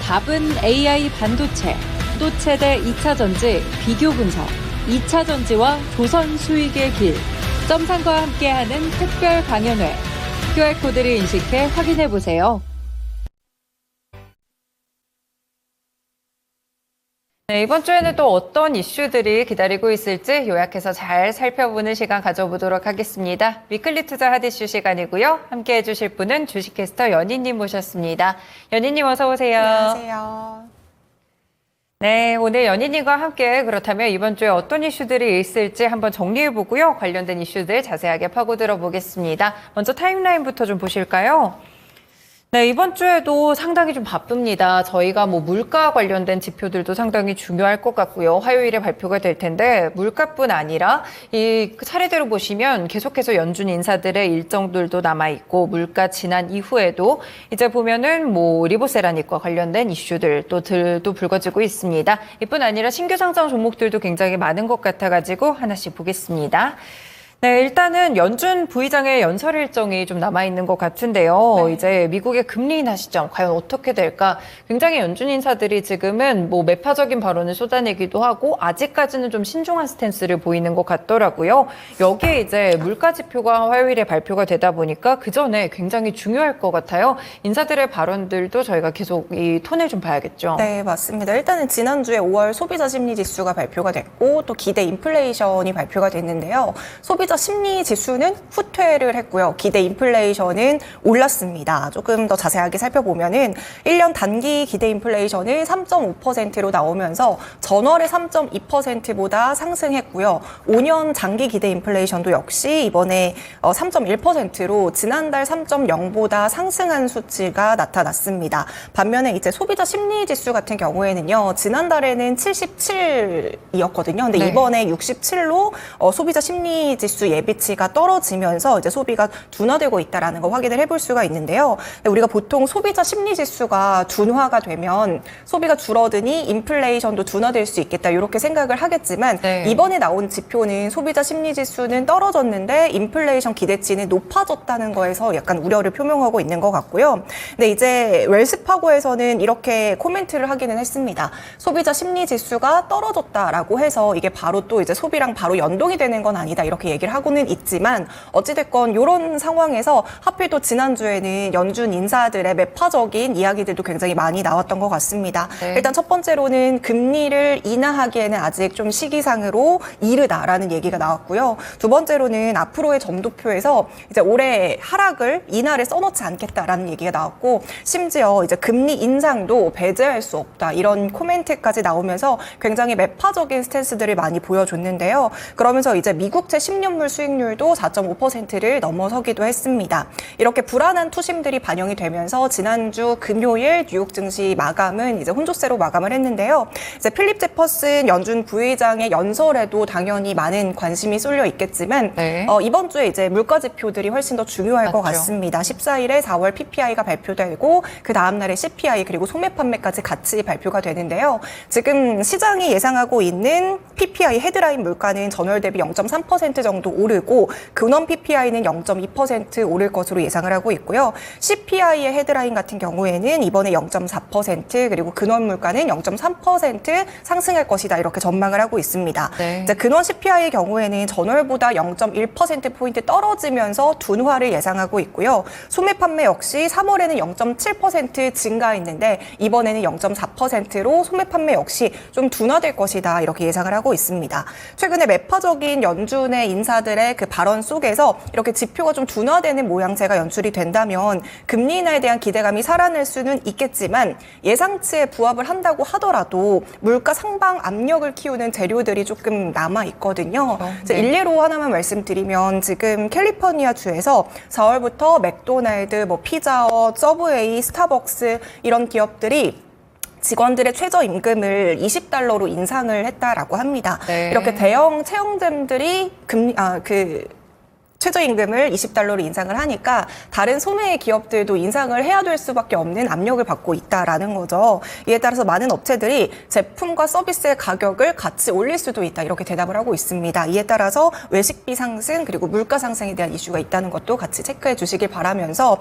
답은 AI 반도체, 또 최대 2차 전지 비교 분석, 2차 전지와 조선 수익의 길, 점상과 함께하는 특별 강연회. QR코드를 인식해 확인해보세요. 네, 이번 주에는 또 어떤 이슈들이 기다리고 있을지 요약해서 잘 살펴보는 시간 가져보도록 하겠습니다. 위클리 투자 핫이슈 시간이고요. 함께 해주실 분은 주식캐스터 연희님 모셨습니다. 연희님 어서 오세요. 안녕하세요. 네, 오늘 연희님과 함께 그렇다면 이번 주에 어떤 이슈들이 있을지 한번 정리해보고요. 관련된 이슈들 자세하게 파고들어 보겠습니다. 먼저 타임라인부터 좀 보실까요? 네, 이번 주에도 상당히 좀 바쁩니다. 저희가 물가 관련된 지표들도 상당히 중요할 것 같고요. 화요일에 발표가 될 텐데 물가뿐 아니라 이 차례대로 보시면 계속해서 연준 인사들의 일정들도 남아있고 물가 지난 이후에도 이제 보면은 리보세라닉과 관련된 이슈들 또 불거지고 있습니다. 이뿐 아니라 신규 상장 종목들도 굉장히 많은 것 같아가지고 하나씩 보겠습니다. 네, 일단은 연준 부의장의 연설 일정이 좀 남아있는 것 같은데요. 네. 이제 미국의 금리 인하 시점 과연 어떻게 될까? 굉장히 연준 인사들이 지금은 매파적인 발언을 쏟아내기도 하고 아직까지는 좀 신중한 스탠스를 보이는 것 같더라고요. 여기에 이제 물가 지표가 화요일에 발표가 되다 보니까 그 전에 굉장히 중요할 것 같아요. 인사들의 발언들도 저희가 계속 이 톤을 좀 봐야겠죠. 네, 맞습니다. 일단은 지난주에 5월 소비자 심리 지수가 발표가 됐고 또 기대 인플레이션이 발표가 됐는데요. 소비자 심리 지수는 후퇴를 했고요. 기대 인플레이션은 올랐습니다. 조금 더 자세하게 살펴보면은 1년 단기 기대 인플레이션은 3.5%로 나오면서 전월의 3.2%보다 상승했고요. 5년 장기 기대 인플레이션도 역시 이번에 3.1%로 지난달 3.0보다 상승한 수치가 나타났습니다. 반면에 이제 소비자 심리 지수 같은 경우에는요. 지난달에는 77이었거든요. 근데 네. 이번에 67로 소비자 심리 지수 예비치가 떨어지면서 이제 소비가 둔화되고 있다라는 거 확인을 해볼 수가 있는데요. 우리가 보통 소비자 심리 지수가 둔화가 되면 소비가 줄어드니 인플레이션도 둔화될 수 있겠다 이렇게 생각을 하겠지만 네. 이번에 나온 지표는 소비자 심리 지수는 떨어졌는데 인플레이션 기대치는 높아졌다는 거에서 약간 우려를 표명하고 있는 것 같고요. 근데 이제 웰스파고에서는 이렇게 코멘트를 하기는 했습니다. 소비자 심리 지수가 떨어졌다라고 해서 이게 바로 또 이제 소비랑 바로 연동이 되는 건 아니다 이렇게 얘기를 하고는 있지만 어찌됐건 이런 상황에서 하필 또 지난주에는 연준 인사들의 매파적인 이야기들도 굉장히 많이 나왔던 것 같습니다. 네. 일단 첫 번째로는 금리를 인하하기에는 아직 좀 시기상으로 이르다라는 얘기가 나왔고요. 두 번째로는 앞으로의 점도표에서 이제 올해 하락을 인하를 써놓지 않겠다라는 얘기가 나왔고 심지어 이제 금리 인상도 배제할 수 없다 이런 코멘트까지 나오면서 굉장히 매파적인 스탠스들을 많이 보여줬는데요. 그러면서 이제 미국채 10년물 수익률도 4.5%를 넘어서기도 했습니다. 이렇게 불안한 투심들이 반영이 되면서 지난주 금요일 뉴욕 증시 마감은 이제 혼조세로 마감을 했는데요. 이제 필립 제퍼슨 연준 부의장의 연설에도 당연히 많은 관심이 쏠려 있겠지만 네. 이번 주에 이제 물가 지표들이 훨씬 더 중요할 맞죠. 것 같습니다. 14일에 4월 PPI가 발표되고 그 다음 날에 CPI 그리고 소매 판매까지 같이 발표가 되는데요. 지금 시장이 예상하고 있는 PPI 헤드라인 물가는 전월 대비 0.3% 정도 오르고 근원 PPI는 0.2% 오를 것으로 예상을 하고 있고요. CPI의 헤드라인 같은 경우에는 이번에 0.4% 그리고 근원 물가는 0.3% 상승할 것이다 이렇게 전망을 하고 있습니다. 네. 이제 근원 CPI의 경우에는 전월보다 0.1%포인트 떨어지면서 둔화를 예상하고 있고요. 소매 판매 역시 3월에는 0.7% 증가했는데 이번에는 0.4%로 소매 판매 역시 좀 둔화될 것이다 이렇게 예상을 하고 있습니다. 최근에 매파적인 연준의 인사들의 그 발언 속에서 이렇게 지표가 좀 둔화되는 모양새가 연출이 된다면 금리 인하에 대한 기대감이 살아날 수는 있겠지만 예상치에 부합을 한다고 하더라도 물가 상방 압력을 키우는 재료들이 조금 남아 있거든요. 네. 일례로 하나만 말씀드리면 지금 캘리포니아 주에서 4월부터 맥도날드, 피자헛, 서브웨이, 스타벅스 이런 기업들이 직원들의 최저임금을 $20로 인상을 했다라고 합니다. 네. 이렇게 대형 체형점들이 최저임금을 $20로 인상을 하니까 다른 소매 기업들도 인상을 해야 될 수밖에 없는 압력을 받고 있다라는 거죠. 이에 따라서 많은 업체들이 제품과 서비스의 가격을 같이 올릴 수도 있다 이렇게 대답을 하고 있습니다. 이에 따라서 외식비 상승 그리고 물가 상승에 대한 이슈가 있다는 것도 같이 체크해 주시길 바라면서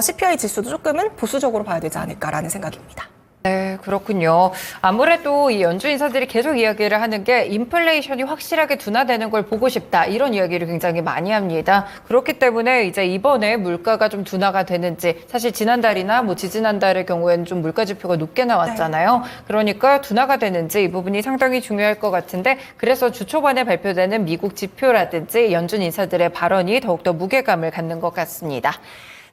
CPI 지수도 조금은 보수적으로 봐야 되지 않을까라는 생각입니다. 네, 그렇군요. 아무래도 이 연준 인사들이 계속 이야기를 하는 게 인플레이션이 확실하게 둔화되는 걸 보고 싶다. 이런 이야기를 굉장히 많이 합니다. 그렇기 때문에 이제 이번에 물가가 좀 둔화가 되는지, 사실 지난달이나 뭐 지지난달의 경우에는 좀 물가 지표가 높게 나왔잖아요. 그러니까 둔화가 되는지 이 부분이 상당히 중요할 것 같은데, 그래서 주 초반에 발표되는 미국 지표라든지 연준 인사들의 발언이 더욱더 무게감을 갖는 것 같습니다.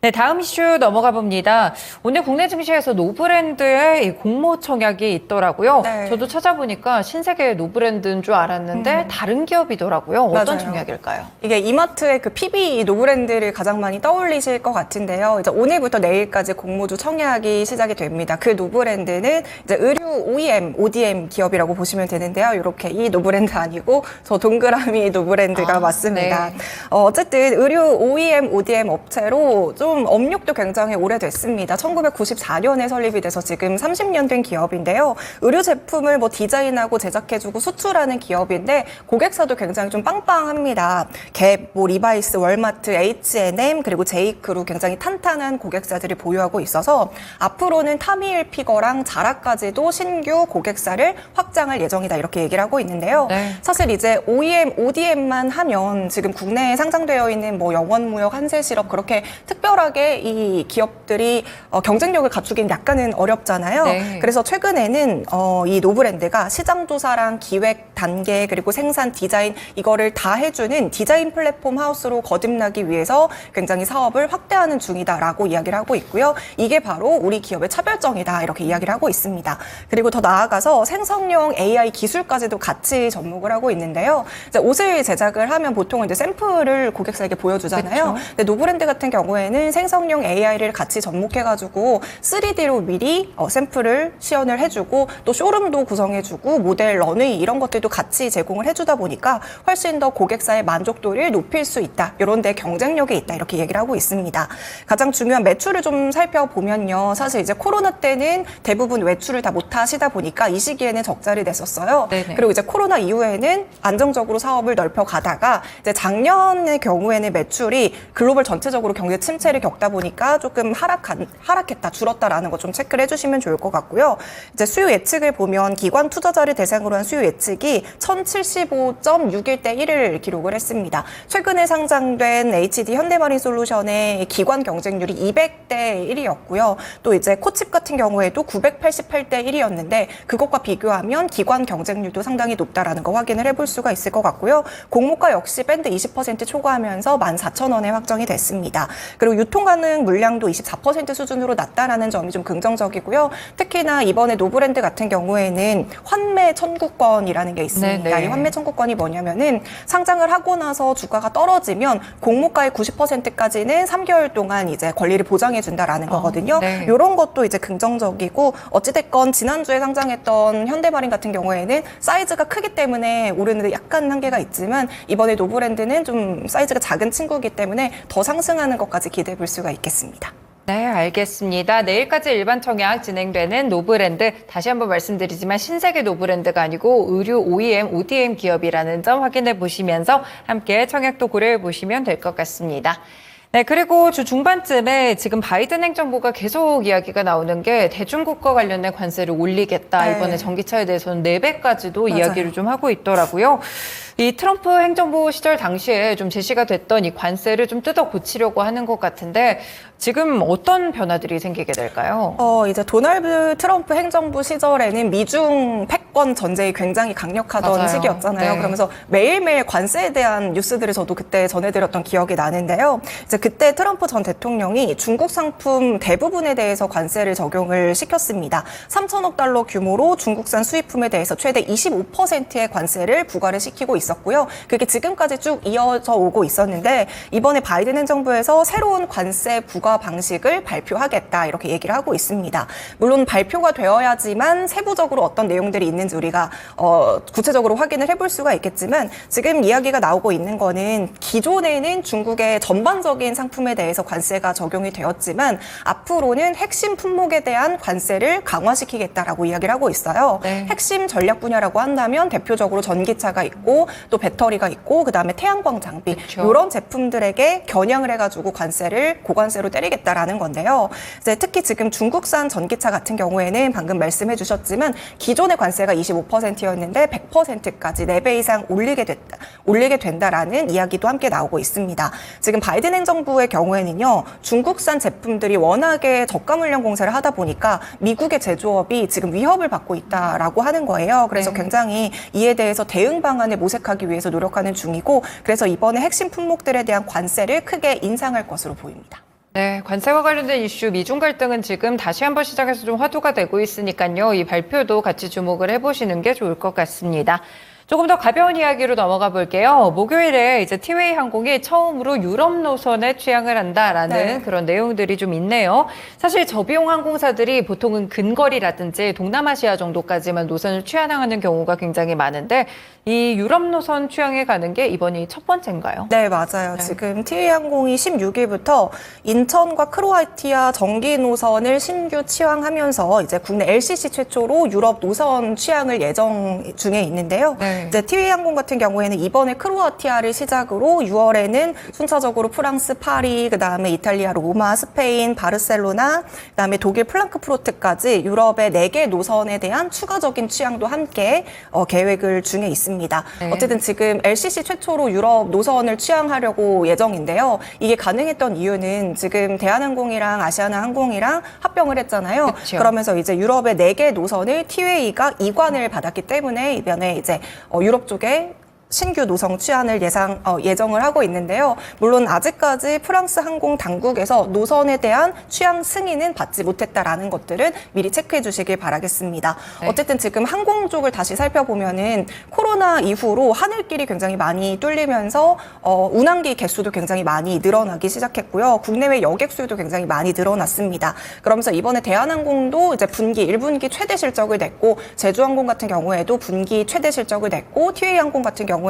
네, 다음 이슈 넘어가 봅니다. 오늘 국내 증시에서 노브랜드의 이 공모 청약이 있더라고요. 네. 저도 찾아보니까 신세계 노브랜드인 줄 알았는데 다른 기업이더라고요. 어떤 맞아요. 청약일까요? 이게 이마트의 그 PB 노브랜드를 가장 많이 떠올리실 것 같은데요. 이제 오늘부터 내일까지 공모주 청약이 시작이 됩니다. 그 노브랜드는 이제 의류 OEM, ODM 기업이라고 보시면 되는데요. 이렇게 이 노브랜드 아니고 저 동그라미 노브랜드가 맞습니다. 네. 어쨌든 의류 OEM, ODM 업체로 좀 업력도 굉장히 오래됐습니다. 1994년에 설립이 돼서 지금 30년 된 기업인데요. 의류 제품을 뭐 디자인하고 제작해주고 수출하는 기업인데 고객사도 굉장히 좀 빵빵합니다. 갭, 뭐 리바이스, 월마트, H&M 그리고 제이크루 굉장히 탄탄한 고객사들이 보유하고 있어서 앞으로는 타미힐피거랑 자라까지도 신규 고객사를 확장할 예정이다 이렇게 얘기를 하고 있는데요. 네. 사실 이제 OEM, ODM만 하면 지금 국내에 상장되어 있는 뭐 영원무역, 한세실업 그렇게 특별하게 이 기업들이 경쟁력을 갖추기는 약간은 어렵잖아요. 네. 그래서 최근에는 이 노브랜드가 시장 조사랑 기획 단계 그리고 생산 디자인 이거를 다 해주는 디자인 플랫폼 하우스로 거듭나기 위해서 굉장히 사업을 확대하는 중이다라고 이야기를 하고 있고요. 이게 바로 우리 기업의 차별점이다 이렇게 이야기를 하고 있습니다. 그리고 더 나아가서 생성형 AI 기술까지도 같이 접목을 하고 있는데요. 이제 옷을 제작을 하면 보통 이제 샘플을 고객사에게 보여주잖아요. 그쵸. 근데 노브랜드 같은 경우에는 생성형 AI를 같이 접목해가지고 3D로 미리 샘플을 시연을 해주고 또 쇼룸도 구성해주고 모델 런웨이 이런 것들도 같이 제공을 해주다 보니까 훨씬 더 고객사의 만족도를 높일 수 있다. 이런 데 경쟁력이 있다. 이렇게 얘기를 하고 있습니다. 가장 중요한 매출을 좀 살펴보면요. 사실 이제 코로나 때는 대부분 외출을 다 못 하시다 보니까 이 시기에는 적자를 냈었어요. 네네. 그리고 이제 코로나 이후에는 안정적으로 사업을 넓혀가다가 이제 작년의 경우에는 매출이 글로벌 전체적으로 경제 침체를 겪다 보니까 조금 하락했다, 줄었다라는 거 좀 체크를 해주시면 좋을 것 같고요. 이제 수요 예측을 보면 기관 투자자를 대상으로 한 수요 예측이 1075.61대 1을 기록을 했습니다. 최근에 상장된 HD 현대마린솔루션의 기관 경쟁률이 200대 1이었고요. 또 이제 코칩 같은 경우에도 988대 1이었는데 그것과 비교하면 기관 경쟁률도 상당히 높다라는 거 확인을 해볼 수가 있을 것 같고요. 공모가 역시 밴드 20% 초과하면서 14,000원에 확정이 됐습니다. 그리고 유통 가능 물량도 24% 수준으로 낮다라는 점이 좀 긍정적이고요. 특히나 이번에 노브랜드 같은 경우에는 환매 청구권이라는 게 있습니다. 네네. 이 환매 청구권이 뭐냐면은 상장을 하고 나서 주가가 떨어지면 공모가의 90%까지는 3개월 동안 이제 권리를 보장해 준다라는 거거든요. 네. 이런 것도 이제 긍정적이고 어찌됐건 지난주에 상장했던 현대마린 같은 경우에는 사이즈가 크기 때문에 오르는 데 약간 한계가 있지만 이번에 노브랜드는 좀 사이즈가 작은 친구이기 때문에 더 상승하는 것까지 기대해 볼 수가 있겠습니다. 네, 알겠습니다. 내일까지 일반 청약 진행되는 노브랜드, 다시 한번 말씀드리지만 신세계 노브랜드가 아니고 의류 OEM, ODM 기업이라는 점 확인해 보시면서 함께 청약도 고려해 보시면 될 것 같습니다. 네, 그리고 주 중반쯤에 지금 바이든 행정부가 계속 이야기가 나오는 게 대중국과 관련된 관세를 올리겠다. 네. 이번에 전기차에 대해서는 4배까지도 맞아요. 이야기를 좀 하고 있더라고요. 이 트럼프 행정부 시절 당시에 좀 제시가 됐던 이 관세를 좀 뜯어 고치려고 하는 것 같은데 지금 어떤 변화들이 생기게 될까요? 이제 도널드 트럼프 행정부 시절에는 미중 패권 전쟁이 굉장히 강력하던 맞아요. 시기였잖아요. 네. 그러면서 매일매일 관세에 대한 뉴스들을 저도 그때 전해드렸던 기억이 나는데요. 이제 그때 트럼프 전 대통령이 중국 상품 대부분에 대해서 관세를 적용을 시켰습니다. 3천억 달러 규모로 중국산 수입품에 대해서 최대 25%의 관세를 부과를 시키고 있었고요. 그게 지금까지 쭉 이어져 오고 있었는데 이번에 바이든 행정부에서 새로운 관세 부과 방식을 발표하겠다 이렇게 얘기를 하고 있습니다. 물론 발표가 되어야지만 세부적으로 어떤 내용들이 있는지 우리가 구체적으로 확인을 해볼 수가 있겠지만 지금 이야기가 나오고 있는 거는 기존에는 중국의 전반적인 상품에 대해서 관세가 적용이 되었지만 앞으로는 핵심 품목에 대한 관세를 강화시키겠다라고 이야기를 하고 있어요. 네. 핵심 전략 분야라고 한다면 대표적으로 전기차가 있고 또 배터리가 있고 그다음에 태양광 장비 그쵸. 이런 제품들에게 겨냥을 해가지고 관세를 고관세로 때릴 때리겠다라는 건데요. 이제 특히 지금 중국산 전기차 같은 경우에는 방금 말씀해 주셨지만 기존의 관세가 25%였는데 100%까지 4배 이상 올리게 된다라는 이야기도 함께 나오고 있습니다. 지금 바이든 행정부의 경우에는요, 중국산 제품들이 워낙에 저가 물량 공세를 하다 보니까 미국의 제조업이 지금 위협을 받고 있다라고 하는 거예요. 그래서 굉장히 이에 대해서 대응 방안을 모색하기 위해서 노력하는 중이고, 그래서 이번에 핵심 품목들에 대한 관세를 크게 인상할 것으로 보입니다. 네, 관세와 관련된 이슈, 미중 갈등은 지금 다시 한번 시장에서 좀 화두가 되고 있으니까요. 이 발표도 같이 주목을 해보시는 게 좋을 것 같습니다. 조금 더 가벼운 이야기로 넘어가 볼게요. 목요일에 이제 티웨이 항공이 처음으로 유럽 노선에 취항을 한다라는 그런 내용들이 좀 있네요. 사실 저비용 항공사들이 보통은 근거리라든지 동남아시아 정도까지만 노선을 취항하는 경우가 굉장히 많은데 이 유럽 노선 취항에 가는 게 이번이 첫 번째인가요? 네, 맞아요. 지금 티웨이 항공이 16일부터 인천과 크로아티아 정기 노선을 신규 취항하면서 이제 국내 LCC 최초로 유럽 노선 취항을 예정 중에 있는데요. 이제 티웨이 항공 같은 경우에는 이번에 크로아티아를 시작으로 6월에는 순차적으로 프랑스 파리, 그다음에 이탈리아 로마, 스페인 바르셀로나, 그다음에 독일 플랑크푸르트까지 유럽의 4개 노선에 대한 추가적인 취항도 함께 계획을 중에 있습니다. 어쨌든 지금 LCC 최초로 유럽 노선을 취항하려고 예정인데요. 이게 가능했던 이유는 지금 대한항공이랑 아시아나항공이랑 합병을 했잖아요. 그쵸. 그러면서 이제 유럽의 4개 노선을 티웨이가 이관을 받았기 때문에 이번에 이제 유럽 쪽에 신규 노선 취항을 예정을 하고 있는데요. 물론 아직까지 프랑스 항공 당국에서 노선에 대한 취항 승인은 받지 못했다라는 것들은 미리 체크해 주시길 바라겠습니다. 어쨌든 지금 항공 쪽을 다시 살펴보면은 코로나 이후로 하늘길이 굉장히 많이 뚫리면서 운항기 개수도 굉장히 많이 늘어나기 시작했고요. 국내외 여객 수요도 굉장히 많이 늘어났습니다. 그러면서 이번에 대한항공도 이제 분기 1분기 최대 실적을 냈고, 제주항공 같은 경우에도 분기 최대 실적을 냈고, 티웨이 항공 같은 경우에도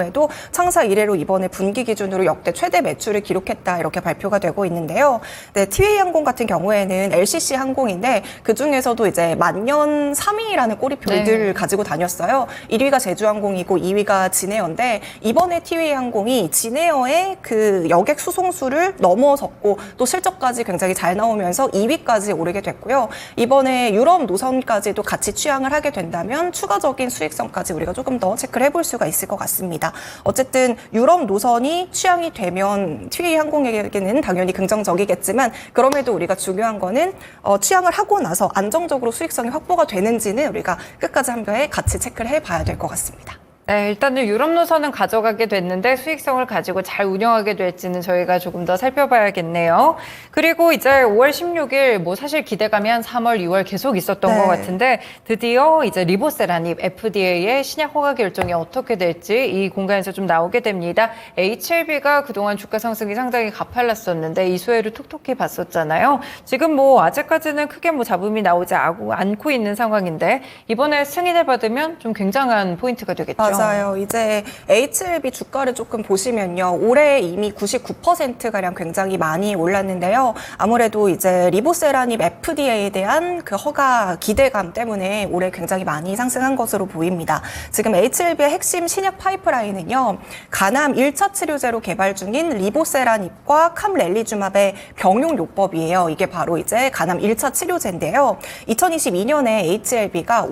창사 이래로 이번에 분기 기준으로 역대 최대 매출을 기록했다, 이렇게 발표가 되고 있는데요. 네, 티웨이 항공 같은 경우에는 LCC 항공인데 그 중에서도 이제 만년 3위라는 꼬리표를 늘 가지고 다녔어요. 1위가 제주항공이고 2위가 진에어인데 이번에 티웨이 항공이 진에어의 그 여객 수송수를 넘어섰고 또 실적까지 굉장히 잘 나오면서 2위까지 오르게 됐고요. 이번에 유럽 노선까지도 같이 취항을 하게 된다면 추가적인 수익성까지 우리가 조금 더 체크를 해볼 수가 있을 것 같습니다. 어쨌든 유럽 노선이 취항이 되면 티웨이 항공에게는 당연히 긍정적이겠지만, 그럼에도 우리가 중요한 거는 취항을 하고 나서 안정적으로 수익성이 확보가 되는지는 우리가 끝까지 한번 같이 체크를 해봐야 될 것 같습니다. 네, 일단은 유럽 노선은 가져가게 됐는데 수익성을 가지고 잘 운영하게 될지는 저희가 조금 더 살펴봐야겠네요. 그리고 이제 5월 16일 뭐 사실 기대감이 한 3월, 2월 계속 있었던 것 같은데 드디어 이제 리보세라닙 FDA의 신약 허가 결정이 어떻게 될지 이 공간에서 좀 나오게 됩니다. HLB가 그동안 주가 상승이 상당히 가팔랐었는데 이 수혜를 톡톡히 봤었잖아요. 지금 뭐 아직까지는 크게 뭐 잡음이 나오지 않고 있는 상황인데 이번에 승인을 받으면 좀 굉장한 포인트가 되겠죠. 맞아요. 이제 HLB 주가를 조금 보시면요. 올해 이미 99%가량 굉장히 많이 올랐는데요. 아무래도 이제 리보세라닙 FDA에 대한 그 허가 기대감 때문에 올해 굉장히 많이 상승한 것으로 보입니다. 지금 HLB의 핵심 신약 파이프라인은요. 간암 1차 치료제로 개발 중인 리보세라닙과 캄렐리주맙의 병용요법이에요. 이게 바로 이제 간암 1차 치료제인데요. 2022년에 HLB가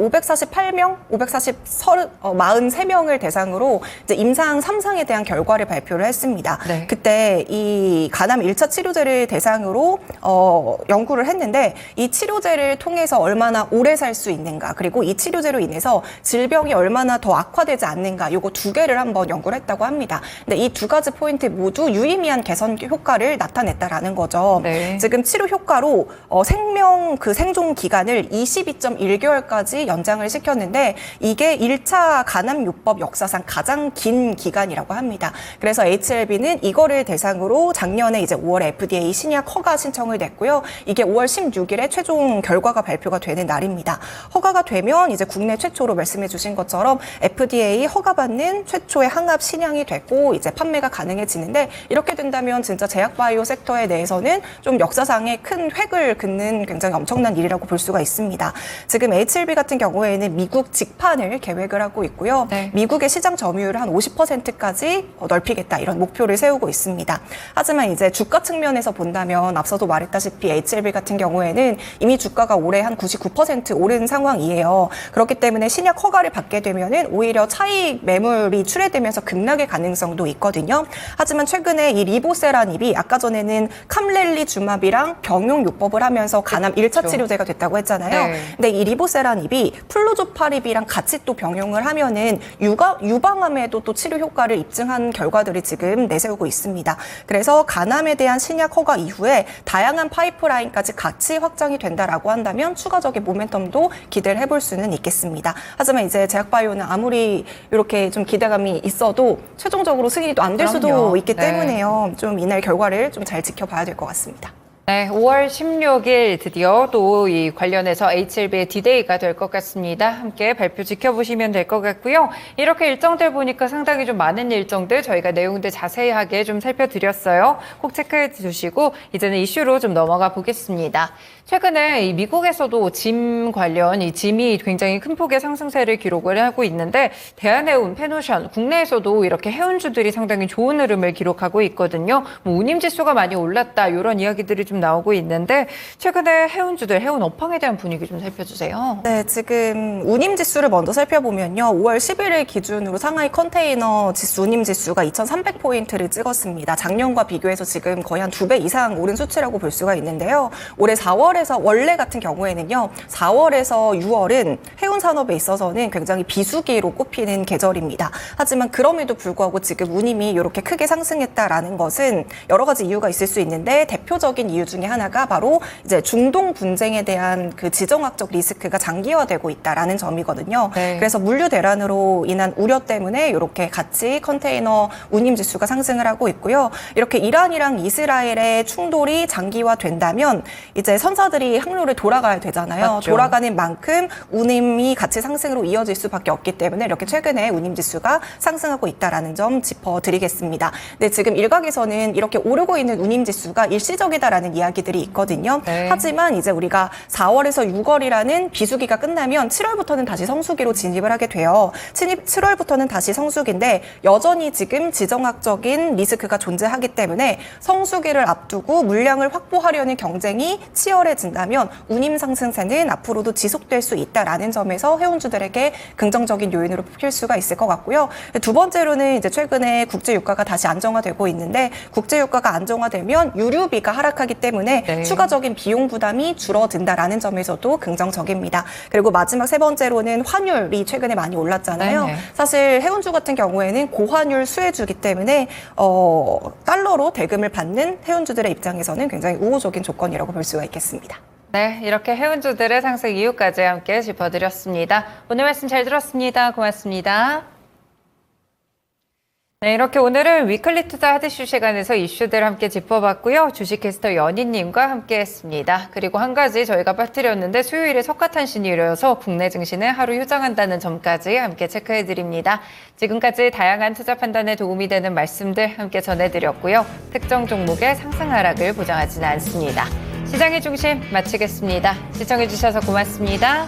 43명을 대상으로 이제 임상 3상에 대한 결과를 발표를 했습니다. 그때 이 간암 1차 치료제를 대상으로 연구를 했는데 이 치료제를 통해서 얼마나 오래 살 수 있는가, 그리고 이 치료제로 인해서 질병이 얼마나 더 악화되지 않는가, 요거 2개를 한번 연구를 했다고 합니다. 근데 이 2가지 포인트 모두 유의미한 개선 효과를 나타냈다라는 거죠. 지금 치료 효과로 생존 기간을 22.1개월까지 연장을 시켰는데 이게 1차 간암요법 역사상 가장 긴 기간이라고 합니다. 그래서 HLB는 이거를 대상으로 작년에 이제 5월에 FDA 신약 허가 신청을 냈고요. 이게 5월 16일에 최종 결과가 발표가 되는 날입니다. 허가가 되면 이제 국내 최초로 말씀해 주신 것처럼 FDA 허가받는 최초의 항압 신약이 되고 이제 판매가 가능해지는데, 이렇게 된다면 진짜 제약바이오 섹터에 대해서는 좀 역사상의 큰 획을 긋는 굉장히 엄청난 일이라고 볼 수가 있습니다. 지금 HLB 같은 경우에는 미국 직판을 계획을 하고 있고요. 미국의 시장 점유율을 한 50%까지 넓히겠다 이런 목표를 세우고 있습니다. 하지만 이제 주가 측면에서 본다면 앞서도 말했다시피 HLB 같은 경우에는 이미 주가가 올해 한 99% 오른 상황이에요. 그렇기 때문에 신약 허가를 받게 되면은 오히려 차익 매물이 출회되면서 급락의 가능성도 있거든요. 하지만 최근에 이 리보세라닙이 아까 전에는 캄렐리주마비랑 병용요법을 하면서 간암 1차 치료제가 됐다고 했잖아요. 네. 근데 이 리보세라닙이 플루조파립이랑 같이 또 병용을 하면은 유방암에도 또 치료 효과를 입증한 결과들이 지금 내세우고 있습니다. 그래서 간암에 대한 신약 허가 이후에 다양한 파이프라인까지 같이 확장이 된다라고 한다면 추가적인 모멘텀도 기대를 해볼 수는 있겠습니다. 하지만 이제 제약바이오는 아무리 이렇게 좀 기대감이 있어도 최종적으로 승인이 또 안 될 수도 그럼요. 있기 네. 때문에요. 좀 이날 결과를 좀 잘 지켜봐야 될 것 같습니다. 네, 5월 16일 드디어 또 이 관련해서 HLB의 D-Day가 될 것 같습니다. 함께 발표 지켜보시면 될 것 같고요. 이렇게 일정들 보니까 상당히 좀 많은 일정들 저희가 내용들 자세하게 좀 살펴드렸어요. 꼭 체크해 주시고 이제는 이슈로 좀 넘어가 보겠습니다. 최근에 이 미국에서도 짐 관련 이 짐이 굉장히 큰 폭의 상승세를 기록을 하고 있는데 대한해운, 페노션, 국내에서도 이렇게 해운주들이 상당히 좋은 흐름을 기록하고 있거든요. 뭐 운임지수가 많이 올랐다 이런 이야기들이 좀 나오고 있는데 최근에 해운주들, 해운 업황에 대한 분위기 좀 살펴주세요. 네, 지금 운임지수를 먼저 살펴보면요. 5월 11일 기준으로 상하이 컨테이너 지수 운임지수가 2,300포인트를 찍었습니다. 작년과 비교해서 지금 거의 한 2배 이상 오른 수치라고 볼 수가 있는데요. 올해 4월에서 원래 같은 경우에는요. 4월에서 6월은 해운 산업에 있어서는 굉장히 비수기로 꼽히는 계절입니다. 하지만 그럼에도 불구하고 지금 운임이 이렇게 크게 상승했다라는 것은 여러 가지 이유가 있을 수 있는데 대표적인 이유 중에 하나가 바로 이제 중동 분쟁에 대한 그 지정학적 리스크가 장기화되고 있다라는 점이거든요. 네. 그래서 물류 대란으로 인한 우려 때문에 이렇게 같이 컨테이너 운임 지수가 상승을 하고 있고요. 이렇게 이란이랑 이스라엘의 충돌이 장기화된다면 이제 선사들이 항로를 돌아가야 되잖아요. 맞죠. 돌아가는 만큼 운임이 같이 상승으로 이어질 수밖에 없기 때문에 이렇게 최근에 운임 지수가 상승하고 있다라는 점 짚어드리겠습니다. 근데 지금 일각에서는 이렇게 오르고 있는 운임 지수가 일시적이다라는 이야기들이 있거든요. 네. 하지만 이제 우리가 4월에서 6월이라는 비수기가 끝나면 7월부터는 다시 성수기로 진입을 하게 돼요. 7월부터는 다시 성수기인데 여전히 지금 지정학적인 리스크가 존재하기 때문에 성수기를 앞두고 물량을 확보하려는 경쟁이 치열해진다면 운임 상승세는 앞으로도 지속될 수 있다라는 점에서 해운주들에게 긍정적인 요인으로 뽑힐 수가 있을 것 같고요. 두 번째로는 이제 최근에 국제 유가가 다시 안정화되고 있는데 국제 유가가 안정화되면 유류비가 하락하기 때문에 네. 추가적인 비용 부담이 줄어든다라는 점에서도 긍정적입니다. 그리고 마지막 세 번째로는 환율이 최근에 많이 올랐잖아요. 네네. 사실 해운주 같은 경우에는 고환율 수혜주기 때문에 달러로 대금을 받는 해운주들의 입장에서는 굉장히 우호적인 조건이라고 볼 수가 있겠습니다. 네, 이렇게 해운주들의 상승 이유까지 함께 짚어드렸습니다. 오늘 말씀 잘 들었습니다. 고맙습니다. 네, 이렇게 오늘은 위클리 투자 하드슈 시간에서 이슈들 함께 짚어봤고요. 주식캐스터 연희님과 함께했습니다. 그리고 한 가지 저희가 빠뜨렸는데 수요일에 석가탄신일이어서 국내 증시는 하루 휴장한다는 점까지 함께 체크해드립니다. 지금까지 다양한 투자 판단에 도움이 되는 말씀들 함께 전해드렸고요. 특정 종목의 상승 하락을 보장하지는 않습니다. 시장의 중심 마치겠습니다. 시청해주셔서 고맙습니다.